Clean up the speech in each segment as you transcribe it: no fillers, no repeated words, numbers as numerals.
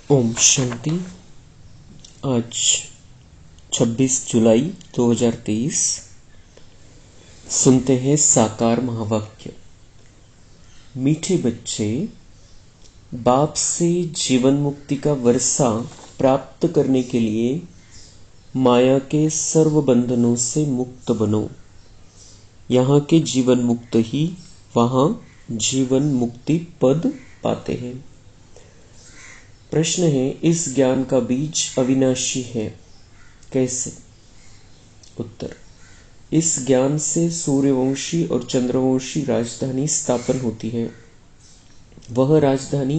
ओम शांति। आज 26 जुलाई 2023 सुनते हैं साकार महावाक्य। मीठे बच्चे, बाप से जीवन मुक्ति का वर्षा प्राप्त करने के लिए माया के सर्व बंधनों से मुक्त बनो। यहाँ के जीवन मुक्त ही वहाँ जीवन मुक्ति पद पाते हैं। प्रश्न है, इस ज्ञान का बीज अविनाशी है, कैसे? उत्तर, इस ज्ञान से सूर्यवंशी और चंद्रवंशी राजधानी स्थापन होती है। वह राजधानी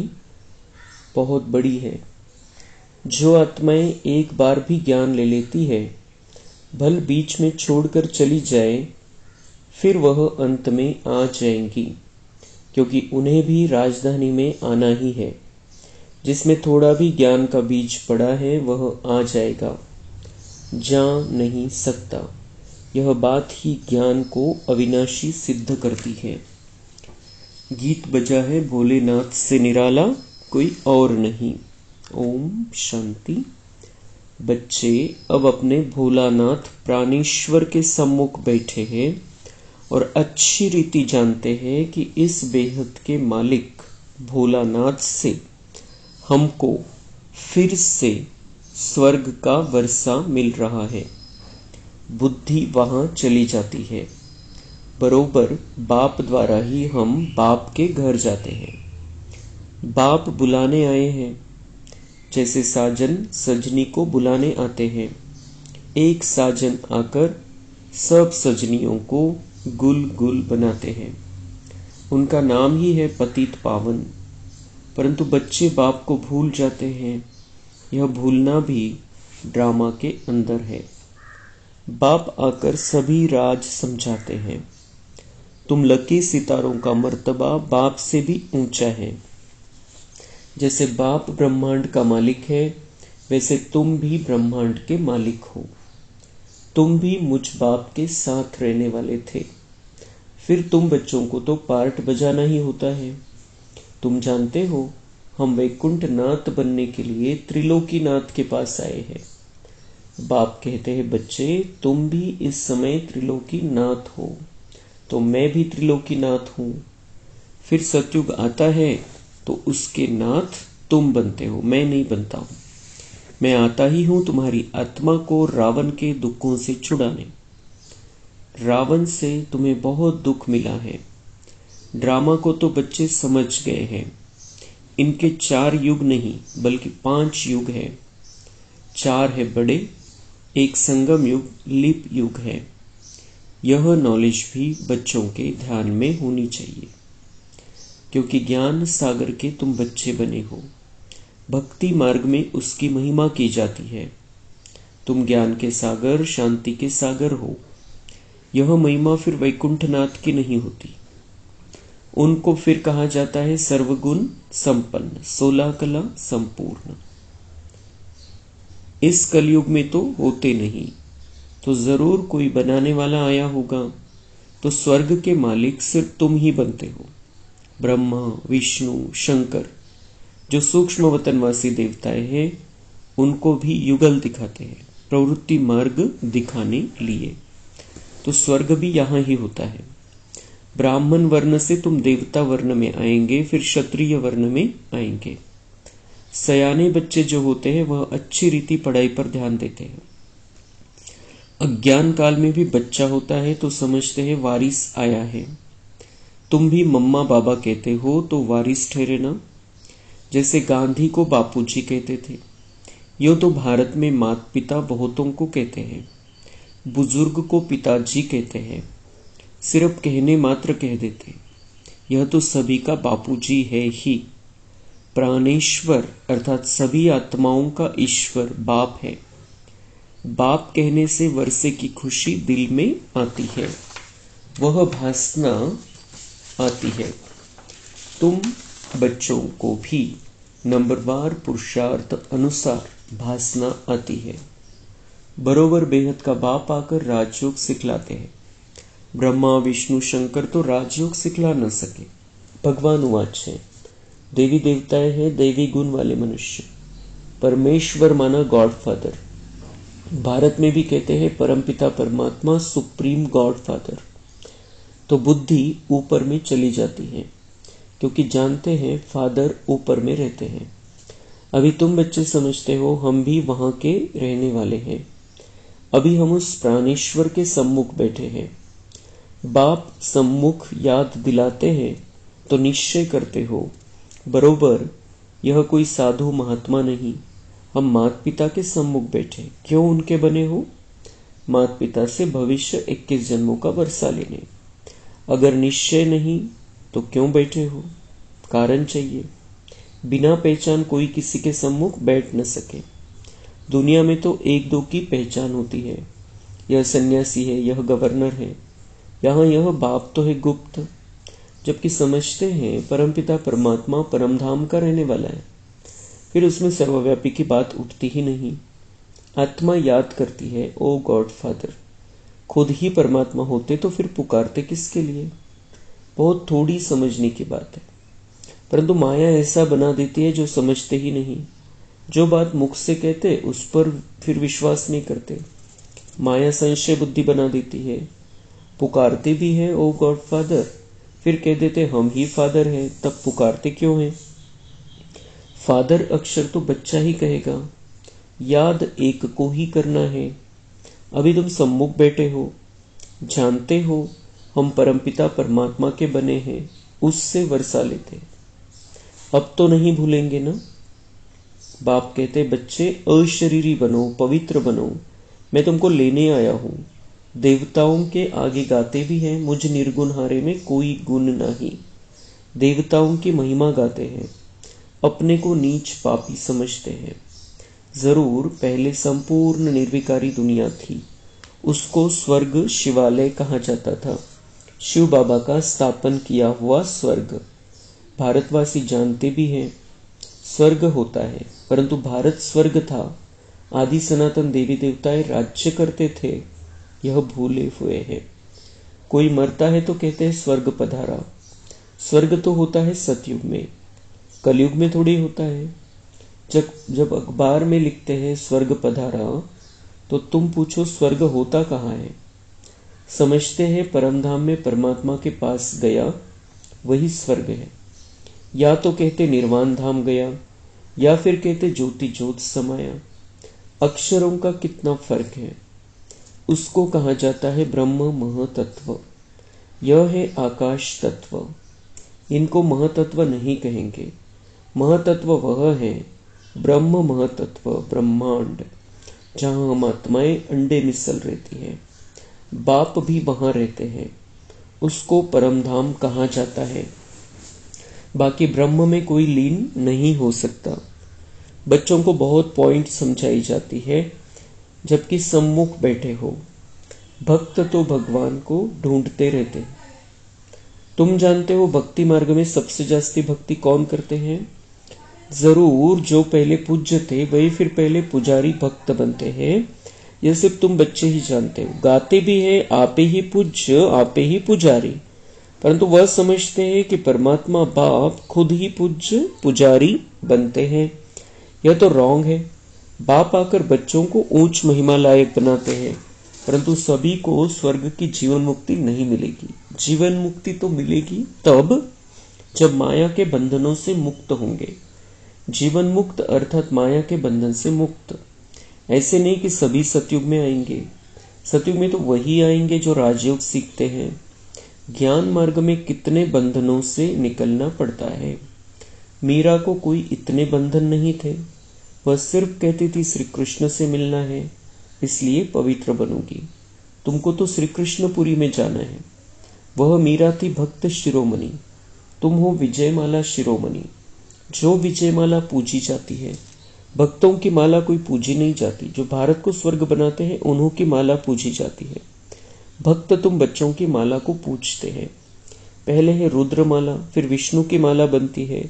बहुत बड़ी है। जो आत्माएं एक बार भी ज्ञान ले लेती है, भल बीच में छोड़कर चली जाए, फिर वह अंत में आ जाएंगी, क्योंकि उन्हें भी राजधानी में आना ही है। जिसमें थोड़ा भी ज्ञान का बीज पड़ा है वह आ जाएगा, जा नहीं सकता। यह बात ही ज्ञान को अविनाशी सिद्ध करती है। गीत बजा है, भोलेनाथ से निराला कोई और नहीं। ओम शांति। बच्चे अब अपने भोलानाथ प्राणेश्वर के सम्मुख बैठे हैं और अच्छी रीति जानते हैं कि इस बेहद के मालिक भोलानाथ से हमको फिर से स्वर्ग का वर्षा मिल रहा है। बुद्धि वहां चली जाती है। बरोबर बाप द्वारा ही हम बाप के घर जाते हैं। बाप बुलाने आए हैं, जैसे साजन सजनी को बुलाने आते हैं। एक साजन आकर सब सजनियों को गुल गुल बनाते हैं। उनका नाम ही है पतित पावन। परंतु बच्चे बाप को भूल जाते हैं। यह भूलना भी ड्रामा के अंदर है। बाप आकर सभी राज समझाते हैं। तुम लकी सितारों का मर्तबा बाप से भी ऊंचा है। जैसे बाप ब्रह्मांड का मालिक है, वैसे तुम भी ब्रह्मांड के मालिक हो। तुम भी मुझ बाप के साथ रहने वाले थे। फिर तुम बच्चों को तो पार्ट बजाना ही होता है। तुम जानते हो, हम वैकुंठ नाथ बनने के लिए त्रिलोकी नाथ के पास आए हैं। बाप कहते हैं, बच्चे तुम भी इस समय त्रिलोकी नाथ हो, तो मैं भी त्रिलोकी नाथ हूं। फिर सतयुग आता है तो उसके नाथ तुम बनते हो, मैं नहीं बनता हूं। मैं आता ही हूं तुम्हारी आत्मा को रावण के दुखों से छुड़ाने। रावण से तुम्हें बहुत दुख मिला है। ड्रामा को तो बच्चे समझ गए हैं। इनके 4 युग नहीं बल्कि 5 युग है। 4 है बड़े, एक संगम युग लीप युग है। यह नॉलेज भी बच्चों के ध्यान में होनी चाहिए, क्योंकि ज्ञान सागर के तुम बच्चे बने हो। भक्ति मार्ग में उसकी महिमा की जाती है। तुम ज्ञान के सागर, शांति के सागर हो। यह महिमा फिर वैकुंठनाथ की नहीं होती। उनको फिर कहा जाता है सर्वगुण संपन्न, 16 कला संपूर्ण। इस कलयुग में तो होते नहीं, तो जरूर कोई बनाने वाला आया होगा। तो स्वर्ग के मालिक सिर्फ तुम ही बनते हो। ब्रह्मा, विष्णु, शंकर जो सूक्ष्म वतनवासी देवताएं हैं, उनको भी युगल दिखाते हैं, प्रवृत्ति मार्ग दिखाने लिए। तो स्वर्ग भी यहां ही होता है। ब्राह्मण वर्ण से तुम देवता वर्ण में आएंगे, फिर क्षत्रिय वर्ण में आएंगे। सयाने बच्चे जो होते हैं वह अच्छी रीति पढ़ाई पर ध्यान देते हैं। अज्ञान काल में भी बच्चा होता है तो समझते हैं वारिस आया है। तुम भी मम्मा बाबा कहते हो तो वारिस ठहरे ना। जैसे गांधी को बापूजी कहते थे, यो तो भारत में माता पिता बहुतों को कहते हैं। बुजुर्ग को पिताजी कहते हैं, सिर्फ कहने मात्र कह देते। यह तो सभी का बापूजी है ही। प्राणेश्वर अर्थात सभी आत्माओं का ईश्वर बाप है। बाप कहने से वर्षे की खुशी दिल में आती है, वह भासना आती है। तुम बच्चों को भी नंबरवार पुरुषार्थ अनुसार भासना आती है। बरोबर बेहद का बाप आकर राजयोग सिखलाते हैं। ब्रह्मा, विष्णु, शंकर तो राजयोग सिखला न सके। भगवान उवाच है, देवी देवताएं हैं दैवी गुण वाले मनुष्य। परमेश्वर माना गॉड फादर। भारत में भी कहते हैं परमपिता परमात्मा, सुप्रीम गॉड फादर। तो बुद्धि ऊपर में चली जाती है, क्योंकि जानते हैं फादर ऊपर में रहते हैं। अभी तुम बच्चे समझते हो हम भी वहां के रहने वाले हैं। अभी हम उस प्राणेश्वर के सम्मुख बैठे हैं। बाप सम्मुख याद दिलाते हैं तो निश्चय करते हो, बरोबर यह कोई साधु महात्मा नहीं, हम माता पिता के सम्मुख बैठे। क्यों उनके बने हो? माता पिता से भविष्य 21 जन्मों का वर्षा लेने। अगर निश्चय नहीं तो क्यों बैठे हो? कारण चाहिए। बिना पहचान कोई किसी के सम्मुख बैठ न सके। दुनिया में तो एक दो की पहचान होती है, यह सन्यासी है, यह गवर्नर है, यहाँ यह बाप तो है गुप्त। जबकि समझते हैं परमपिता परमात्मा परमधाम का रहने वाला है, फिर उसमें सर्वव्यापी की बात उठती ही नहीं। आत्मा याद करती है, ओ गॉड फादर, खुद ही परमात्मा होते तो फिर पुकारते किसके लिए? बहुत थोड़ी समझने की बात है, परंतु माया ऐसा बना देती है जो समझते ही नहीं। जो बात मुख से कहते उस पर फिर विश्वास नहीं करते। माया संशय बुद्धि बना देती है। पुकारते भी है ओ गॉड फादर, फिर कह देते हम ही फादर हैं, तब पुकारते क्यों हैं? फादर अक्षर तो बच्चा ही कहेगा, याद एक को ही करना है। अभी तुम सम्मुख बैठे हो, जानते हो हम परमपिता परमात्मा के बने हैं, उससे वर्षा लेते। अब तो नहीं भूलेंगे ना? बाप कहते बच्चे अशरीरी बनो, पवित्र बनो, मैं तुमको लेने आया हूं। देवताओं के आगे गाते भी हैं, मुझ निर्गुण हारे में कोई गुण नहीं। देवताओं की महिमा गाते हैं, अपने को नीच पापी समझते हैं। जरूर पहले संपूर्ण निर्विकारी दुनिया थी, उसको स्वर्ग शिवालय कहा जाता था। शिव बाबा का स्थापन किया हुआ स्वर्ग। भारतवासी जानते भी हैं स्वर्ग होता है, परंतु भारत स्वर्ग था। आदि सनातन देवी देवताएं राज्य करते थे, यह भूले हुए हैं। कोई मरता है तो कहते हैं स्वर्ग पधारा। स्वर्ग तो होता है सतयुग में, कलयुग में थोड़ी होता है। जब अखबार में लिखते हैं स्वर्ग पधारा, तो तुम पूछो स्वर्ग होता कहाँ है? समझते हैं परमधाम में परमात्मा के पास गया, वही स्वर्ग है। या तो कहते निर्वाण धाम गया, या फिर कहते ज्योति ज्योत समाया। अक्षरों का कितना फर्क है। उसको कहा जाता है ब्रह्म महतत्व, यह है आकाश तत्व। इनको महतत्व नहीं कहेंगे। महतत्व वह है ब्रह्म महतत्व, ब्रह्मांड, जहां हम आत्माएं अंडे मिसल रहती है। बाप भी वहां रहते हैं, उसको परमधाम कहा जाता है। बाकी ब्रह्म में कोई लीन नहीं हो सकता। बच्चों को बहुत पॉइंट समझाई जाती है, जबकि सम्मुख बैठे हो। भक्त तो भगवान को ढूंढते रहते हैं। तुम जानते हो भक्ति मार्ग में सबसे जास्ती भक्ति कौन करते हैं? जरूर जो पहले पूज्य थे वही फिर पहले पुजारी भक्त बनते हैं। यह सिर्फ तुम बच्चे ही जानते हो। गाते भी है आपे ही पूज्य आपे ही पुजारी, परंतु वह समझते हैं कि परमात्मा बाप खुद ही पूज्य पुजारी बनते हैं। यह तो रॉन्ग है। बाप आकर बच्चों को ऊंच महिमा लायक बनाते हैं, परंतु सभी को स्वर्ग की जीवन मुक्ति नहीं मिलेगी। जीवन मुक्ति तो मिलेगी तब जब माया के बंधनों से मुक्त होंगे। जीवन मुक्त अर्थात माया के बंधन से मुक्त। ऐसे नहीं कि सभी सतयुग में आएंगे। सतयुग में तो वही आएंगे जो राजयोग सीखते हैं। ज्ञान मार्ग में कितने बंधनों से निकलना पड़ता है। मीरा को कोई इतने बंधन नहीं थे, वह सिर्फ कहती थी श्री कृष्ण से मिलना है, इसलिए पवित्र बनूंगी। तुमको तो श्री कृष्णपुरी में जाना है। वह मीरा थी भक्त शिरोमणि, तुम हो विजयमाला शिरोमणि। जो विजयमाला पूजी जाती है, भक्तों की माला कोई पूजी नहीं जाती। जो भारत को स्वर्ग बनाते हैं उन्हों की माला पूजी जाती है। भक्त तुम बच्चों की माला को पूजते हैं। पहले है रुद्रमाला, फिर विष्णु की माला बनती है।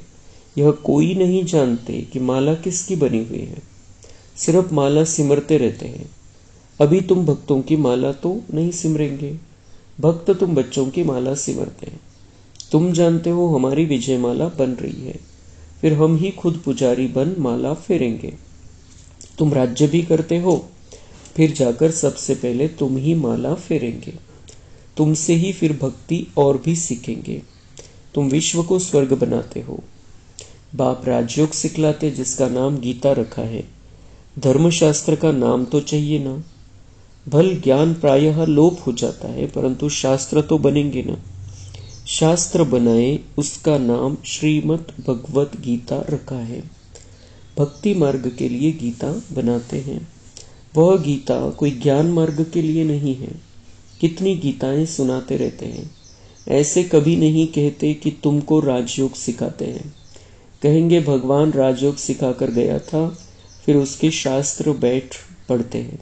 यह कोई नहीं जानते कि माला किसकी बनी हुई है, सिर्फ माला सिमरते रहते हैं। अभी तुम भक्तों की माला तो नहीं सिमरेंगे, भक्त तुम बच्चों की माला सिमरते हैं। तुम जानते हो हमारी विजय माला बन रही है, फिर हम ही खुद पुजारी बन माला फेरेंगे। तुम राज्य भी करते हो, फिर जाकर सबसे पहले तुम ही माला फेरेंगे, तुमसे ही फिर भक्ति और भी सीखेंगे। तुम विश्व को स्वर्ग बनाते हो। बाप राजयोग सिखलाते जिसका नाम गीता रखा है। धर्मशास्त्र का नाम तो चाहिए ना। भल ज्ञान प्रायः लोप हो जाता है, परंतु शास्त्र तो बनेंगे ना। शास्त्र बनाए उसका नाम श्रीमद् भगवत गीता रखा है। भक्ति मार्ग के लिए गीता बनाते हैं। वह गीता कोई ज्ञान मार्ग के लिए नहीं है। कितनी गीताएं सुनाते रहते हैं। ऐसे कभी नहीं कहते कि तुमको राजयोग सिखाते हैं। कहेंगे भगवान राजयोग सिखाकर गया था, फिर उसके शास्त्र बैठ पढ़ते हैं।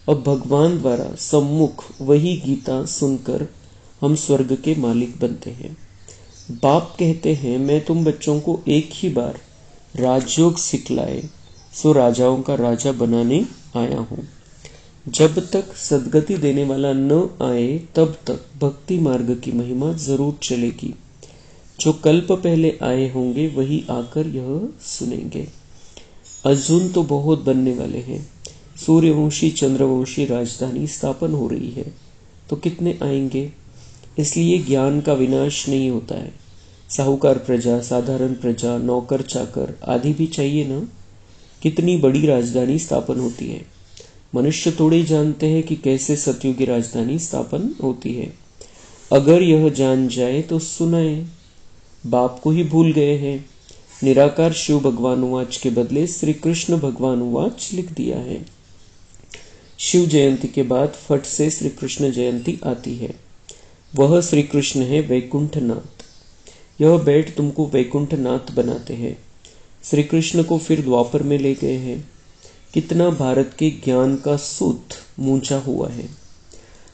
अब भगवान द्वारा सम्मुख वही गीता सुनकर हम स्वर्ग के मालिक बनते हैं। बाप कहते हैं मैं तुम बच्चों को एक ही बार राजयोग सिखलाए सो राजाओं का राजा बनाने आया हूँ। जब तक सद्गति देने वाला न आए तब तक भक्ति मार्ग की महिमा जरूर चलेगी। जो कल्प पहले आए होंगे वही आकर यह सुनेंगे। अजून तो बहुत बनने वाले हैं। सूर्यवंशी चंद्रवंशी राजधानी स्थापन हो रही है, तो कितने आएंगे। इसलिए ज्ञान का विनाश नहीं होता है। साहूकार प्रजा, साधारण प्रजा, नौकर चाकर आदि भी चाहिए ना। कितनी बड़ी राजधानी स्थापन होती है। मनुष्य थोड़े जानते हैं कि कैसे सतयुग की राजधानी स्थापन होती है। अगर यह जान जाए तो सुनाए। बाप को ही भूल गए हैं। निराकार शिव भगवान उवाच के बदले श्री कृष्ण भगवान उवाच लिख दिया है। शिव जयंती के बाद फट से श्री कृष्ण जयंती आती है। वह श्री कृष्ण है वैकुंठनाथ। यह बैठ तुमको वैकुंठनाथ बनाते हैं। श्री कृष्ण को फिर द्वापर में ले गए हैं। कितना भारत के ज्ञान का सूत मूंचा हुआ है।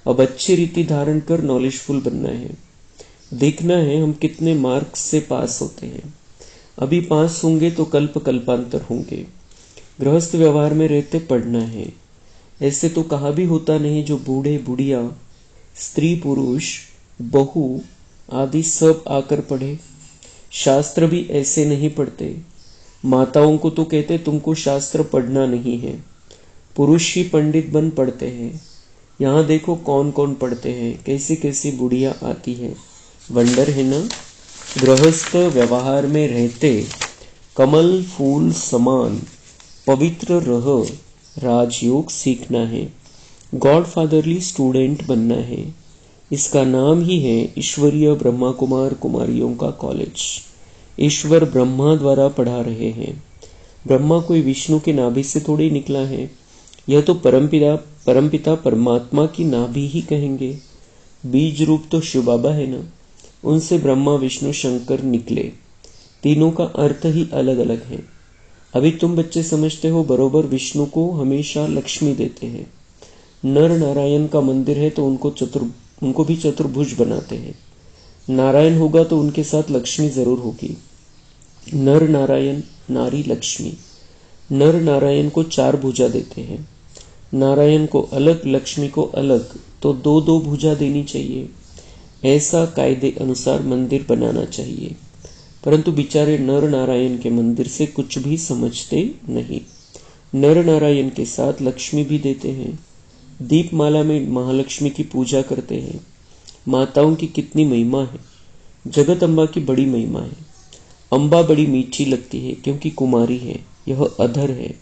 अब अच्छी रीति धारण कर नॉलेजफुल बनना है। देखना है हम कितने मार्क्स से पास होते हैं। अभी पास होंगे तो कल्प कल्पांतर होंगे। गृहस्थ व्यवहार में रहते पढ़ना है। ऐसे तो कहा भी होता नहीं जो बूढ़े बुढ़िया स्त्री पुरुष बहू आदि सब आकर पढ़े। शास्त्र भी ऐसे नहीं पढ़ते। माताओं को तो कहते तुमको शास्त्र पढ़ना नहीं है। पुरुष ही पंडित बन पढ़ते हैं। यहाँ देखो कौन कौन पढ़ते हैं, कैसी कैसी बुढ़िया आती है। वंडर है ना। गृहस्थ व्यवहार में रहते कमल फूल समान पवित्र रह राजयोग सीखना है। गॉडफादरली स्टूडेंट बनना है। इसका नाम ही है ईश्वरीय ब्रह्मा कुमार कुमारियों का कॉलेज। ईश्वर ब्रह्मा द्वारा पढ़ा रहे हैं। ब्रह्मा कोई विष्णु के नाभि से थोड़ी निकला है। यह तो परमपिता परमात्मा की नाभि ही कहेंगे। बीज रूप तो शिव बाबा है ना। उनसे ब्रह्मा विष्णु शंकर निकले। तीनों का अर्थ ही अलग अलग है। अभी तुम बच्चे समझते हो बरोबर विष्णु को हमेशा लक्ष्मी देते हैं। नर नारायण का मंदिर है तो उनको भी चतुर्भुज बनाते हैं। नारायण होगा तो उनके साथ लक्ष्मी जरूर होगी। नर नारायण नारी लक्ष्मी। नर नारायण को 4 भुजा देते हैं। नारायण को अलग लक्ष्मी को अलग, तो 2-2 भुजा देनी चाहिए। ऐसा कायदे अनुसार मंदिर बनाना चाहिए। परंतु बेचारे नर नारायण के मंदिर से कुछ भी समझते नहीं। नर नारायण के साथ लक्ष्मी भी देते हैं। दीपमाला में महालक्ष्मी की पूजा करते हैं। माताओं की कितनी महिमा है। जगत अम्बा की बड़ी महिमा है। अम्बा बड़ी मीठी लगती है क्योंकि कुमारी है। यह अधर है,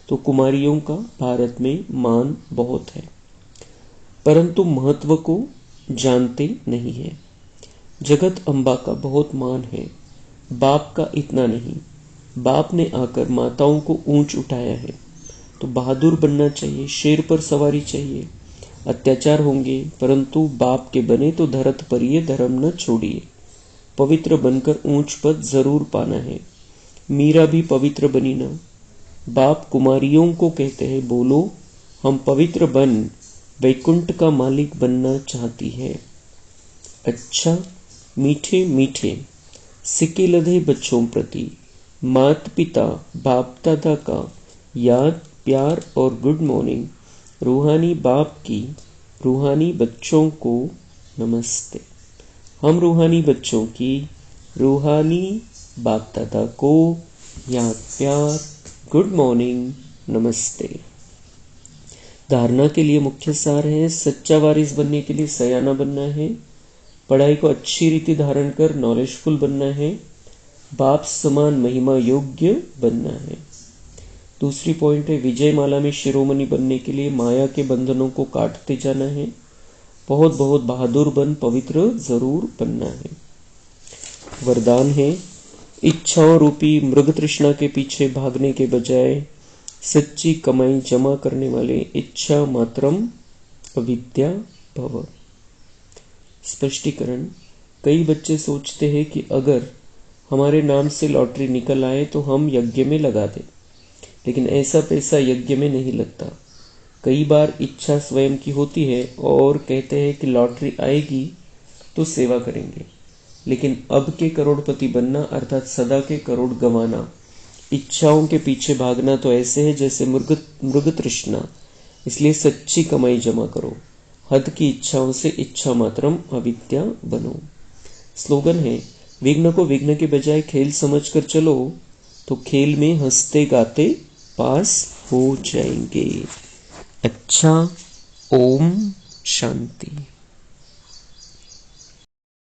तो कुमारियों का भारत में मान बहुत है, परंतु महत्व को जानते नहीं है। जगत अम्बा का बहुत मान है, बाप का इतना नहीं। बाप ने आकर माताओं को ऊंच उठाया है, तो बहादुर बनना चाहिए। शेर पर सवारी चाहिए। अत्याचार होंगे, परंतु बाप के बने तो धरत परिये धर्म न छोड़िए। पवित्र बनकर ऊंच पद जरूर पाना है। मीरा भी पवित्र बनी ना। बाप कुमारियों को कहते हैं बोलो हम पवित्र बन वैकुंठ का मालिक बनना चाहती है। अच्छा मीठे मीठे सिक्के लदे बच्चों प्रति माता पिता बाप दादा का याद प्यार और गुड मॉर्निंग। रूहानी बाप की रूहानी बच्चों को नमस्ते। हम रूहानी बच्चों की रूहानी बाप दादा को याद प्यार गुड मॉर्निंग नमस्ते। धारणा के लिए मुख्य सार है, सच्चा वारिस बनने के लिए सयाना बनना है, पढ़ाई को अच्छी रीति धारण कर नॉलेजफुल बनना है, बाप समान महिमा योग्य बनना है। दूसरी पॉइंट है, विजय माला में शिरोमणि बनने के लिए माया के बंधनों को काटते जाना है, बहुत बहुत बहादुर बन पवित्र जरूर बनना है। वरदान है, इच्छाओं रूपी मृग तृष्णा के पीछे भागने के बजाय सच्ची कमाई जमा करने वाले इच्छा मात्रम अविद्या भव। स्पष्टीकरण, कई बच्चे सोचते हैं कि अगर हमारे नाम से लॉटरी निकल आए तो हम यज्ञ में लगा दें, लेकिन ऐसा पैसा यज्ञ में नहीं लगता। कई बार इच्छा स्वयं की होती है और कहते हैं कि लॉटरी आएगी तो सेवा करेंगे, लेकिन अब के करोड़पति बनना अर्थात सदा के करोड़ गंवाना, इच्छाओं के पीछे भागना तो ऐसे है जैसे मृग तृष्णा। इसलिए सच्ची कमाई जमा करो, हद की इच्छाओं से इच्छा मात्रम अविद्या बनो। स्लोगन है, विघ्न को विघ्न के बजाय खेल समझकर चलो तो खेल में हंसते गाते पास हो जाएंगे। अच्छा, ओम शांति।